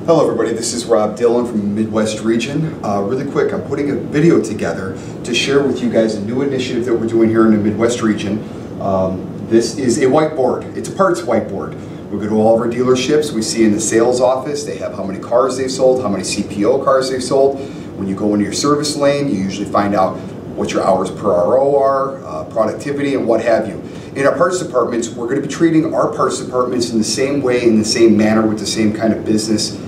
Hello everybody, this is Rob Dillon from the Midwest region. Really quick, I'm putting a video together to share with you guys a new initiative that we're doing here in the Midwest region. This is a whiteboard. It's a parts whiteboard. We go to all of our dealerships, we see in the sales office, they have how many cars they've sold, how many CPO cars they've sold. When you go into your service lane, you usually find out what your hours per RO are, productivity, and what have you. In our parts departments, we're going to be treating our parts departments in the same way, in the same manner, with the same kind of business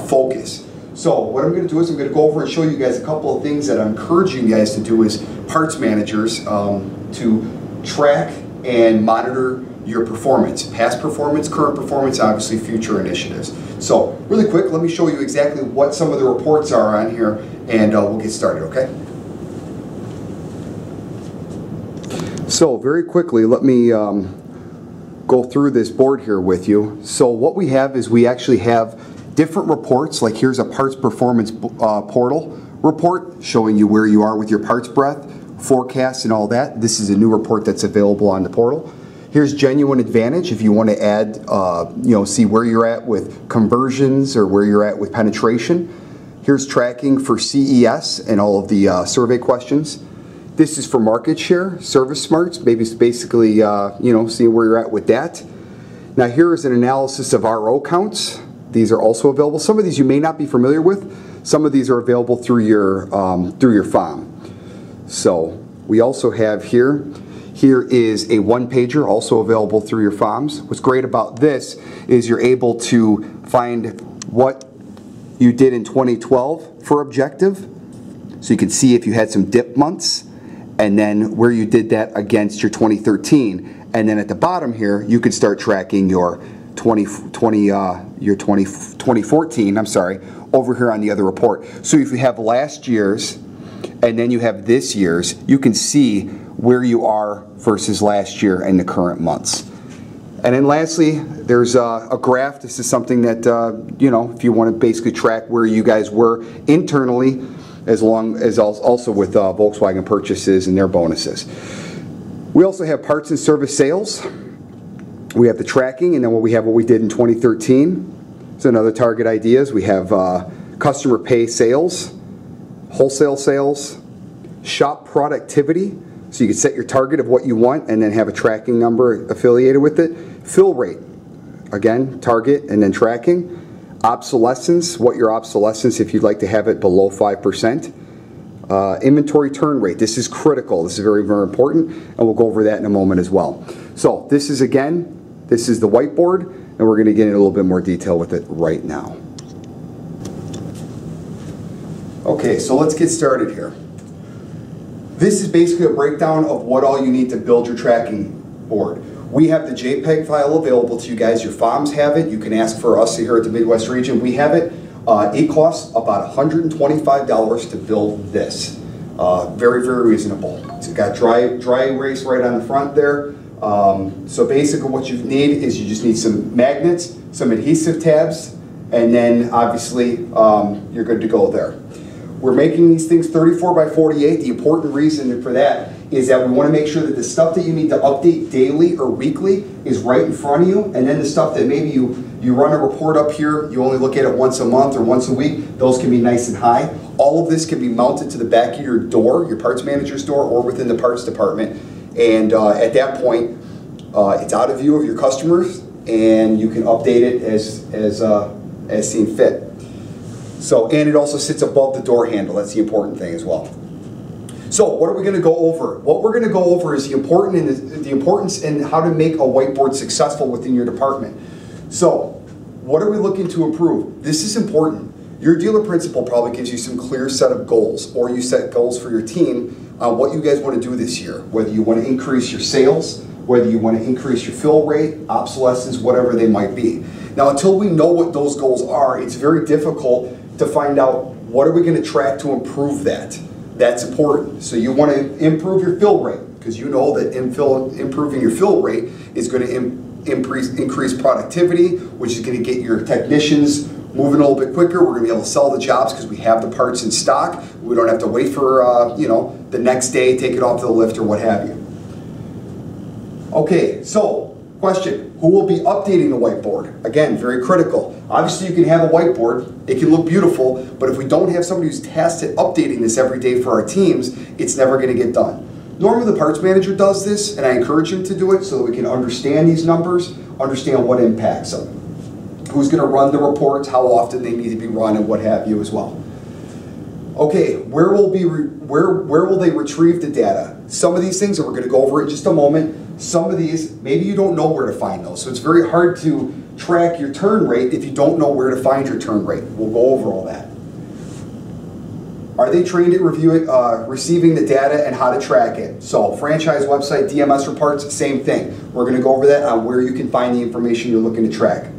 focus. So what I'm going to do is I'm going to go over and show you guys a couple of things that I'm encouraging you guys to do as parts managers to track and monitor your performance, past performance, current performance, obviously future initiatives. So really quick, let me show you exactly what some of the reports are on here, and we'll get started, okay? So very quickly, let me go through this board here with you. So what we have is we actually have different reports, like here's a parts performance portal report showing you where you are with your parts breadth, forecasts and all that. This is a new report that's available on the portal. Here's Genuine Advantage if you want to add, see where you're at with conversions or where you're at with penetration. Here's tracking for CES and all of the survey questions. This is for market share, Service Smarts, maybe it's basically, seeing where you're at with that. Now here is an analysis of RO counts. These are also available. Some of these you may not be familiar with. Some of these are available through your FOM. So we also have here is a one-pager also available through your FOMs. What's great about this is you're able to find what you did in 2012 for objective. So you can see if you had some dip months, and then where you did that against your 2013. And then at the bottom here, you can start tracking your 2014, I'm sorry, over here on the other report. So if you have last year's and then you have this year's, you can see where you are versus last year and the current months. And then lastly, there's a graph. This is something that, if you want to basically track where you guys were internally, as long as also with Volkswagen purchases and their bonuses. We also have parts and service sales. We have the tracking, and then what we did in 2013. So another target ideas. We have customer pay sales, wholesale sales, shop productivity. So you can set your target of what you want and then have a tracking number affiliated with it. Fill rate, again, target and then tracking. Obsolescence, what your obsolescence, if you'd like to have it below 5%. Inventory turn rate, this is critical. This is very, very important, and we'll go over that in a moment as well. So this is the whiteboard, and we're going to get into a little bit more detail with it right now. Okay, so let's get started here. This is basically a breakdown of what all you need to build your tracking board. We have the JPEG file available to you guys. Your FOMs have it. You can ask for us here at the Midwest region. We have it. It costs about $125 to build this. Very, very reasonable. It's got dry erase right on the front there. So basically what you need is you just need some magnets, some adhesive tabs, and then obviously you're good to go there. We're making these things 34 by 48. The important reason for that is that we want to make sure that the stuff that you need to update daily or weekly is right in front of you, and then the stuff that maybe you run a report up here, you only look at it once a month or once a week, those can be nice and high. All of this can be mounted to the back of your door, your parts manager's door, or within the parts department, and at that point, it's out of view of your customers, and you can update it as seen fit. So, and it also sits above the door handle. That's the important thing as well. So, what are we going to go over? What we're going to go over is the importance and how to make a whiteboard successful within your department. So, what are we looking to improve? This is important. Your dealer principal probably gives you some clear set of goals, or you set goals for your team on what you guys want to do this year. Whether you want to increase your sales, whether you want to increase your fill rate, obsolescence, whatever they might be. Now, until we know what those goals are, it's very difficult to find out what are we going to track to improve that. That's important. So you want to improve your fill rate, because you know that improving your fill rate is going to increase productivity, which is going to get your technicians moving a little bit quicker. We're going to be able to sell the jobs because we have the parts in stock. We don't have to wait for the next day, take it off to the lift or what have you. Okay, so Question, who will be updating the whiteboard? Again, very critical. Obviously you can have a whiteboard, it can look beautiful, but if we don't have somebody who's tasked at updating this every day for our teams, it's never going to get done. Normally the parts manager does this, and I encourage him to do it so that we can understand these numbers, understand what impacts them. Who's going to run the reports, how often they need to be run, and what have you as well. Okay, where will they retrieve the data? Some of these things, and we're going to go over it in just a moment, some of these, maybe you don't know where to find those. So it's very hard to track your turn rate if you don't know where to find your turn rate. We'll go over all that. Are they trained at receiving the data and how to track it? So franchise website, DMS reports, same thing. We're going to go over that on where you can find the information you're looking to track.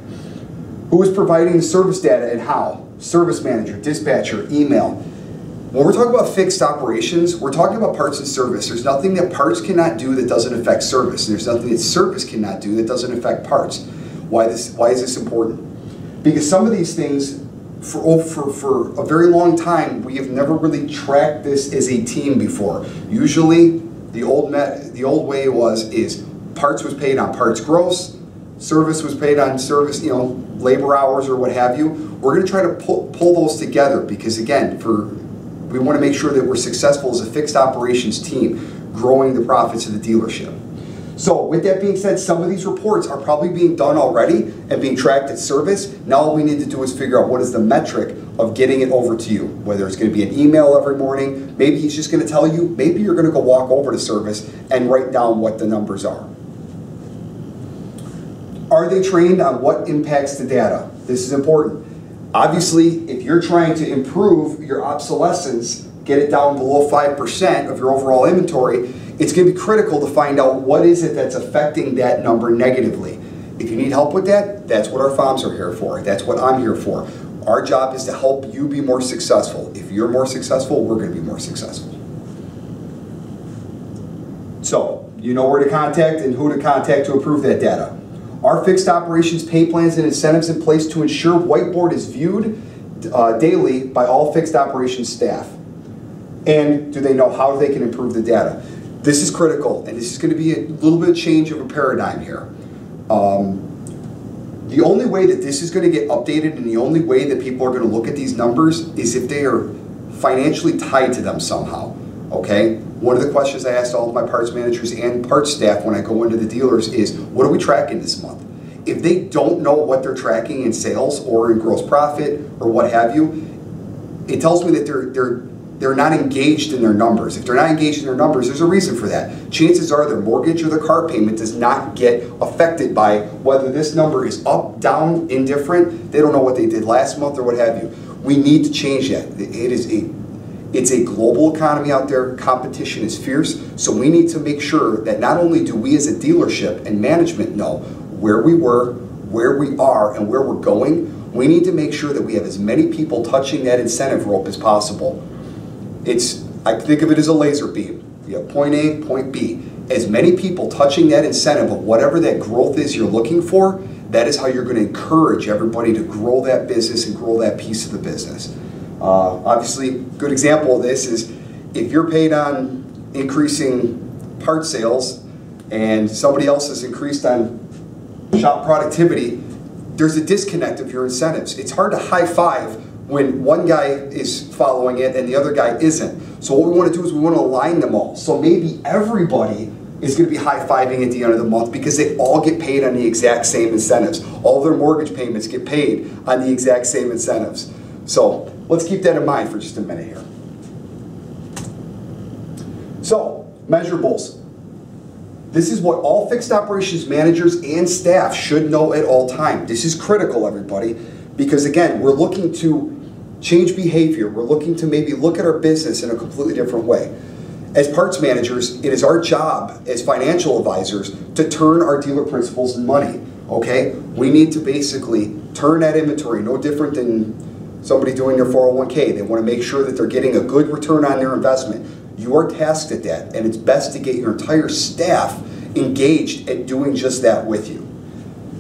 Who is providing the service data and how? Service manager, dispatcher, email. When we're talking about fixed operations, we're talking about parts and service. There's nothing that parts cannot do that doesn't affect service. And there's nothing that service cannot do that doesn't affect parts. Why is this important? Because some of these things, for a very long time, we have never really tracked this as a team before. Usually, the old way is parts was paid on parts gross, service was paid on service, labor hours or what have you. We're going to try to pull those together because, again, we want to make sure that we're successful as a fixed operations team, growing the profits of the dealership. So with that being said, some of these reports are probably being done already and being tracked at service. Now all we need to do is figure out what is the metric of getting it over to you, whether it's going to be an email every morning, maybe he's just going to tell you, maybe you're going to go walk over to service and write down what the numbers are. Are they trained on what impacts the data? This is important. Obviously, if you're trying to improve your obsolescence, get it down below 5% of your overall inventory, it's going to be critical to find out what is it that's affecting that number negatively. If you need help with that, that's what our FOMs are here for. That's what I'm here for. Our job is to help you be more successful. If you're more successful, we're going to be more successful. So, you know where to contact and who to contact to approve that data. Are fixed operations pay plans and incentives in place to ensure Whiteboard is viewed daily by all fixed operations staff? And do they know how they can improve the data? This is critical, and this is going to be a little bit of change of a paradigm here. The only way that this is going to get updated and the only way that people are going to look at these numbers is if they are financially tied to them somehow. Okay? One of the questions I asked all of my parts managers and parts staff when I go into the dealers is, what are we tracking this month? If they don't know what they're tracking in sales or in gross profit or what have you, it tells me that they're not engaged in their numbers. If they're not engaged in their numbers, there's a reason for that. Chances are their mortgage or their car payment does not get affected by whether this number is up, down, indifferent. They don't know what they did last month or what have you. We need to change that. It's a global economy out there. Competition is fierce. So we need to make sure that not only do we as a dealership and management know where we were, where we are, and where we're going, we need to make sure that we have as many people touching that incentive rope as possible. I think of it as a laser beam. You have point A, point B. As many people touching that incentive of whatever that growth is you're looking for, that is how you're going to encourage everybody to grow that business and grow that piece of the business. Obviously, a good example of this is if you're paid on increasing part sales and somebody else has increased on shop productivity, there's a disconnect of your incentives. It's hard to high five when one guy is following it and the other guy isn't. So what we want to do is we want to align them all. So maybe everybody is going to be high-fiving at the end of the month because they all get paid on the exact same incentives. All their mortgage payments get paid on the exact same incentives. So let's keep that in mind for just a minute here. So, measurables. This is what all fixed operations managers and staff should know at all times. This is critical, everybody, because again, we're looking to change behavior. We're looking to maybe look at our business in a completely different way. As parts managers, it is our job as financial advisors to turn our dealer principals money, okay? We need to basically turn that inventory, no different than somebody doing their 401k. They want to make sure that they're getting a good return on their investment. You are tasked at that, and it's best to get your entire staff engaged at doing just that with you.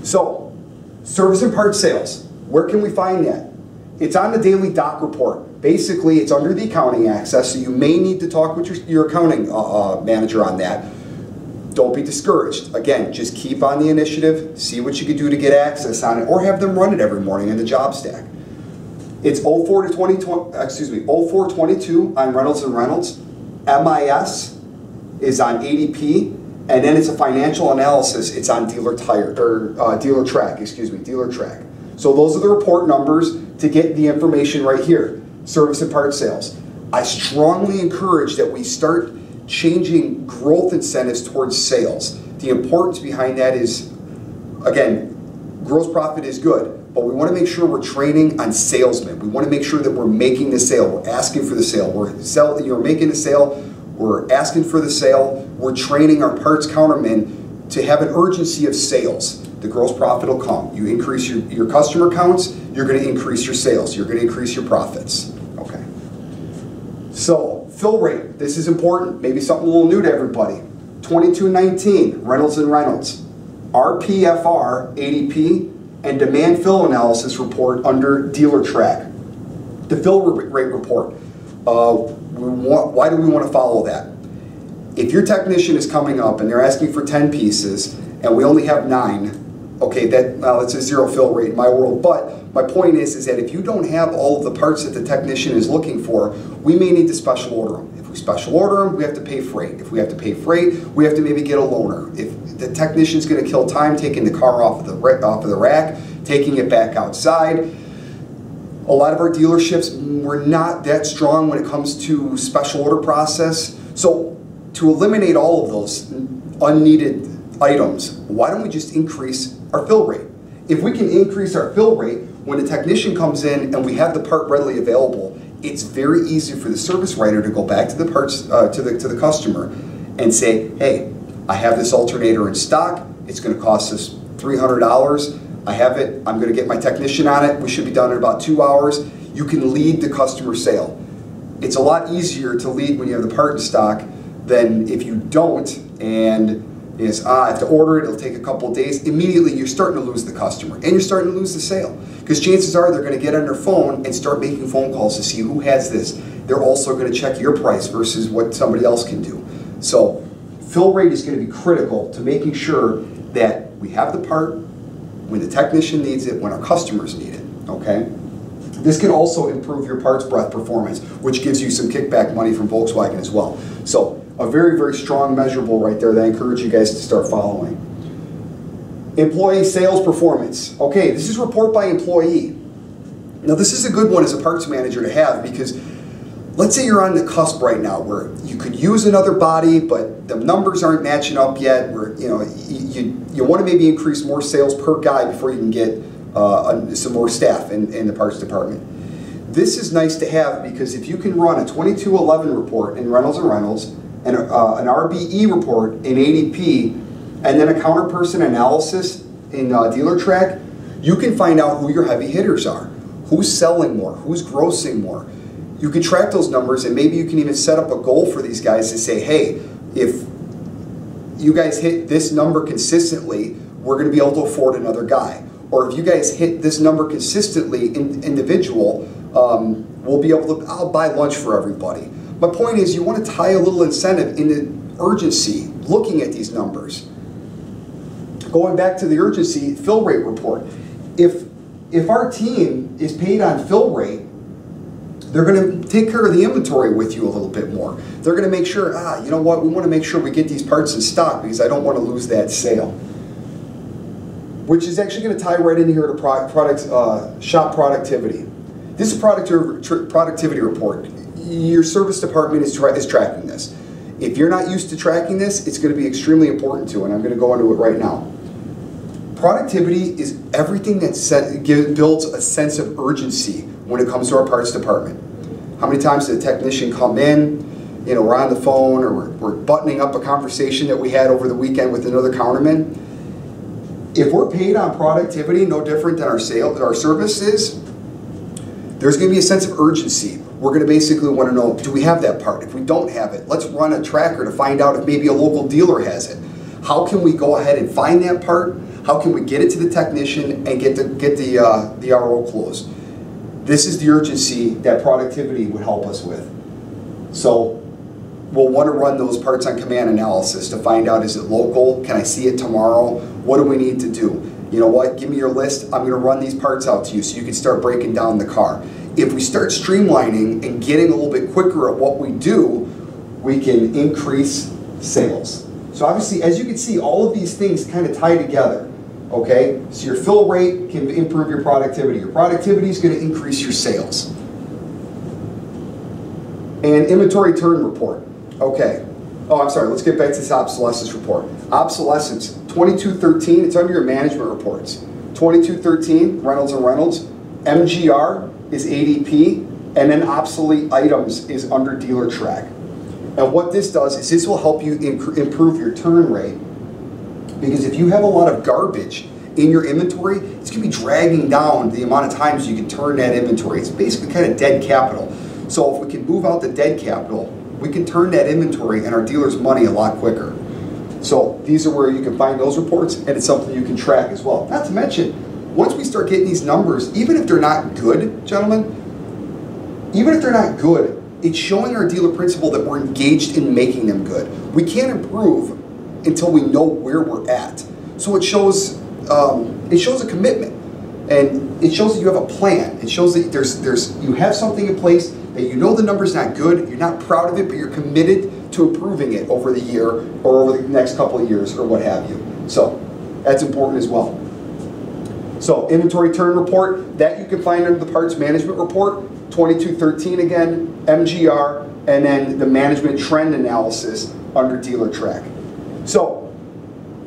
So, service and parts sales, where can we find that? It's on the daily doc report. Basically, it's under the accounting access, so you may need to talk with your accounting manager on that. Don't be discouraged. Again, just keep on the initiative, see what you can do to get access on it, or have them run it every morning in the job stack. It's 0422 on Reynolds and Reynolds. MIS is on ADP, and then it's a financial analysis. It's on Dealer Track. So those are the report numbers to get the information right here. Service and parts sales. I strongly encourage that we start changing growth incentives towards sales. The importance behind that is, again, gross profit is good, but we want to make sure we're training on salesmen. We want to make sure that we're making the sale. We're asking for the sale. You're making the sale. We're asking for the sale. We're training our parts countermen to have an urgency of sales. The gross profit will come. You increase your customer counts, you're going to increase your sales. You're going to increase your profits. Okay. So, fill rate. This is important. Maybe something a little new to everybody. 2219, Reynolds and Reynolds. RPFR, ADP, and demand fill analysis report under Dealer Track. The fill rate report. Why do we want to follow that? If your technician is coming up and they're asking for 10 pieces and we only have 9, okay, that's a zero fill rate in my world. But my point is that if you don't have all of the parts that the technician is looking for, we may need to special order them. If we special order them, we have to pay freight. If we have to pay freight, we have to maybe get a loaner. If the technician's going to kill time taking the car off of the rack, taking it back outside. A lot of our dealerships were not that strong when it comes to special order process. So to eliminate all of those unneeded items, why don't we just increase our fill rate? If we can increase our fill rate, when the technician comes in and we have the part readily available, it's very easy for the service writer to go back to the parts to the customer and say, hey, I have this alternator in stock. It's going to cost us $300. I have it. I'm going to get my technician on it. We should be done in about 2 hours. You can lead the customer sale. It's a lot easier to lead when you have the part in stock than if you don't and I have to order it, it'll take a couple of days. Immediately you're starting to lose the customer and you're starting to lose the sale. Because chances are they're going to get on their phone and start making phone calls to see who has this. They're also going to check your price versus what somebody else can do. So fill rate is going to be critical to making sure that we have the part when the technician needs it, when our customers need it, okay? This can also improve your parts breadth performance, which gives you some kickback money from Volkswagen as well. So a very, very strong measurable right there that I encourage you guys to start following. Employee sales performance. Okay, this is report by employee. Now this is a good one as a parts manager to have because let's say you're on the cusp right now where you could use another body, but the numbers aren't matching up yet, where you want to maybe increase more sales per guy before you can get some more staff in the parts department. This is nice to have because if you can run a 2211 report in Reynolds and Reynolds, and an RBE report in ADP, and then a counterperson analysis in Dealer Track, you can find out who your heavy hitters are, who's selling more, who's grossing more. You can track those numbers and maybe you can even set up a goal for these guys to say, hey, if you guys hit this number consistently, we're going to be able to afford another guy. Or if you guys hit this number consistently individual, we'll be able to, I'll buy lunch for everybody. My point is you want to tie a little incentive into urgency, looking at these numbers. Going back to the urgency fill rate report, if our team is paid on fill rate, they're going to take care of the inventory with you a little bit more. They're going to make sure, you know what, we want to make sure we get these parts in stock because I don't want to lose that sale. Which is actually going to tie right in here to shop productivity. This is a productivity report. Your service department is tracking this. If you're not used to tracking this, it's going to be extremely important to, and I'm going to go into it right now. Productivity is everything that builds a sense of urgency when it comes to our parts department. How many times did a technician come in, we're on the phone or we're buttoning up a conversation that we had over the weekend with another counterman? If we're paid on productivity, no different than our service is, there's going to be a sense of urgency. We're going to basically want to know, do we have that part? If we don't have it, let's run a tracker to find out if maybe a local dealer has it. How can we go ahead and find that part? How can we get it to the technician and get the RO closed? This is the urgency that productivity would help us with. So we'll want to run those parts on command analysis to find out, is it local? Can I see it tomorrow? What do we need to do? You know what, give me your list. I'm going to run these parts out to you so you can start breaking down the car. If we start streamlining and getting a little bit quicker at what we do, we can increase sales. So obviously, as you can see, all of these things kind of tie together. Okay, so your fill rate can improve your productivity. Your productivity is going to increase your sales. And inventory turn report. Okay. Oh, I'm sorry. Let's get back to this obsolescence report. Obsolescence 2213. It's under your management reports. 2213 Reynolds and Reynolds. MGR is ADP, and then obsolete items is under dealer track. And what this does is this will help you improve your turn rate, because if you have a lot of garbage in your inventory, it's going to be dragging down the amount of times you can turn that inventory. It's basically kind of dead capital. So if we can move out the dead capital, we can turn that inventory and our dealers' money a lot quicker. So these are where you can find those reports, and it's something you can track as well. Not to mention, once we start getting these numbers, even if they're not good, gentlemen, even if they're not good, it's showing our dealer principal that we're engaged in making them good. We can't improve until we know where we're at. So it shows a commitment, and it shows that you have a plan. It shows that you have something in place, that you know the number's not good, you're not proud of it, but you're committed to improving it over the year or over the next couple of years or what have you. So that's important as well. So inventory turn report, that you can find under the parts management report, 2213 again, MGR, and then the management trend analysis under dealer track. So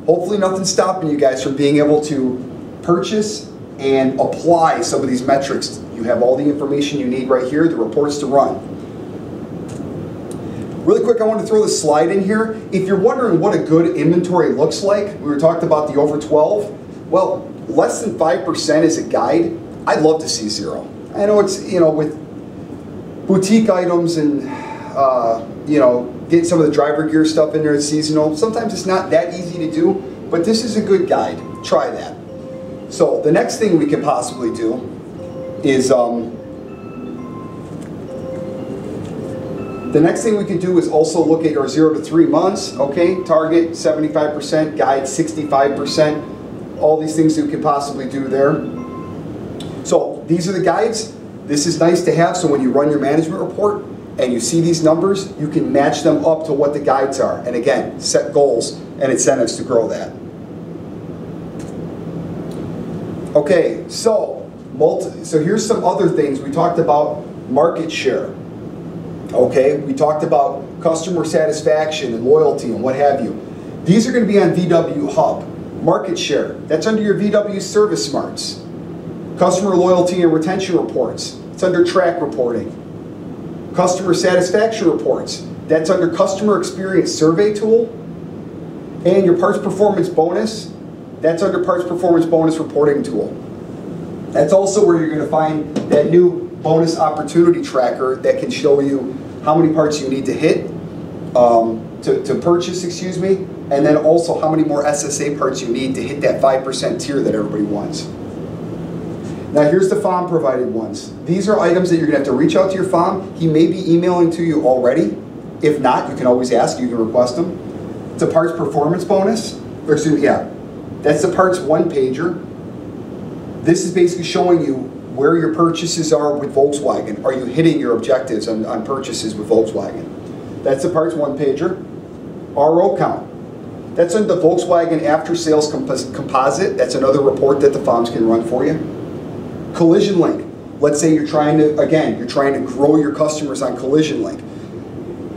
hopefully nothing's stopping you guys from being able to purchase and apply some of these metrics. You have all the information you need right here, the reports to run. Really quick, I want to throw this slide in here. If you're wondering what a good inventory looks like, we were talking about the over 12. Well, less than 5% is a guide. I'd love to see 0. I know it's, with boutique items and, get some of the driver gear stuff in there, it's seasonal. Sometimes it's not that easy to do, but this is a good guide. Try that. So the next thing we can possibly do is, also look at our 0 to 3 months, okay? Target 75%, guide 65%, all these things that we can possibly do there. So these are the guides. This is nice to have, so when you run your management report and you see these numbers, you can match them up to what the guides are. And again, set goals and incentives to grow that. Okay, so here's some other things. We talked about market share. Okay, we talked about customer satisfaction and loyalty and what have you. These are going to be on VW Hub. Market share, that's under your VW Service Smarts. Customer loyalty and retention reports, it's under track reporting. Customer satisfaction reports, that's under customer experience survey tool. And your parts performance bonus, that's under parts performance bonus reporting tool. That's also where you're going to find that new bonus opportunity tracker that can show you how many parts you need to hit, to purchase, and then also how many more SSA parts you need to hit that 5% tier that everybody wants. Now here's the FOM provided ones. These are items that you're going to have to reach out to your FOM. He may be emailing to you already. If not, you can always ask, you can request them. It's a parts performance bonus, that's the parts one-pager. This is basically showing you where your purchases are with Volkswagen. Are you hitting your objectives on purchases with Volkswagen? That's the parts one-pager. RO count. That's under the Volkswagen after-sales composite. That's another report that the FOMs can run for you. Collision link. Let's say you're trying to grow your customers on Collision link.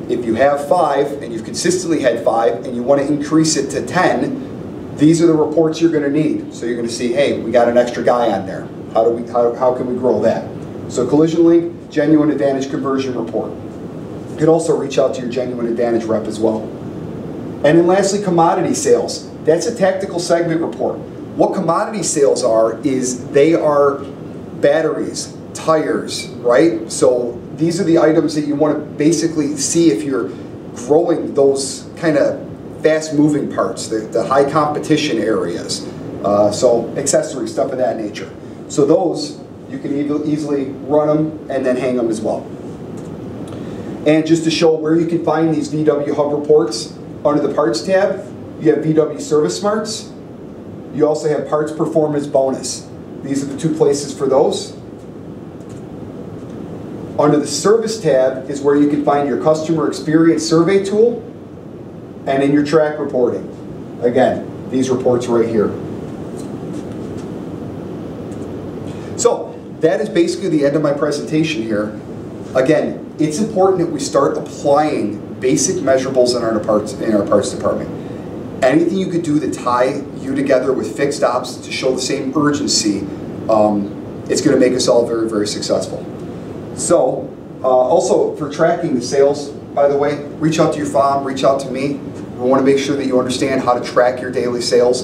If you have 5 and you've consistently had 5 and you want to increase it to 10, these are the reports you're going to need. So you're going to see, hey, we got an extra guy on there. How can we grow that? So Collision link, Genuine Advantage conversion report. You can also reach out to your Genuine Advantage rep as well. And then lastly, commodity sales. That's a tactical segment report. What commodity sales are is they are batteries, tires, right? So these are the items that you want to basically see if you're growing those kind of fast-moving parts, the high competition areas. So accessories, stuff of that nature. So those, you can easily run them and then hang them as well. And just to show where you can find these VW Hub reports, under the Parts tab, you have VW Service Smarts. You also have Parts Performance Bonus. These are the two places for those. Under the Service tab is where you can find your Customer Experience Survey tool, and in your track reporting. Again, these reports right here. So that is basically the end of my presentation here. Again, it's important that we start applying basic measurables in our parts department. Anything you could do to tie you together with fixed ops to show the same urgency, it's going to make us all very, very successful. So, also for tracking the sales, by the way, reach out to your FOM, reach out to me. We want to make sure that you understand how to track your daily sales.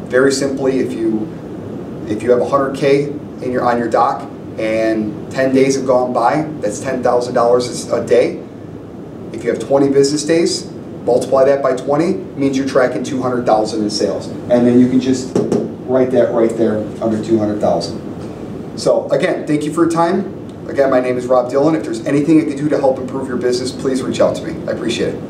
Very simply, if you have 100K on your dock and 10 days have gone by, that's $10,000 a day. If you have 20 business days, multiply that by 20, means you're tracking 200,000 in sales. And then you can just write that right there under 200,000. So again, thank you for your time. Again, my name is Rob Dillon. If there's anything I can do to help improve your business, please reach out to me. I appreciate it.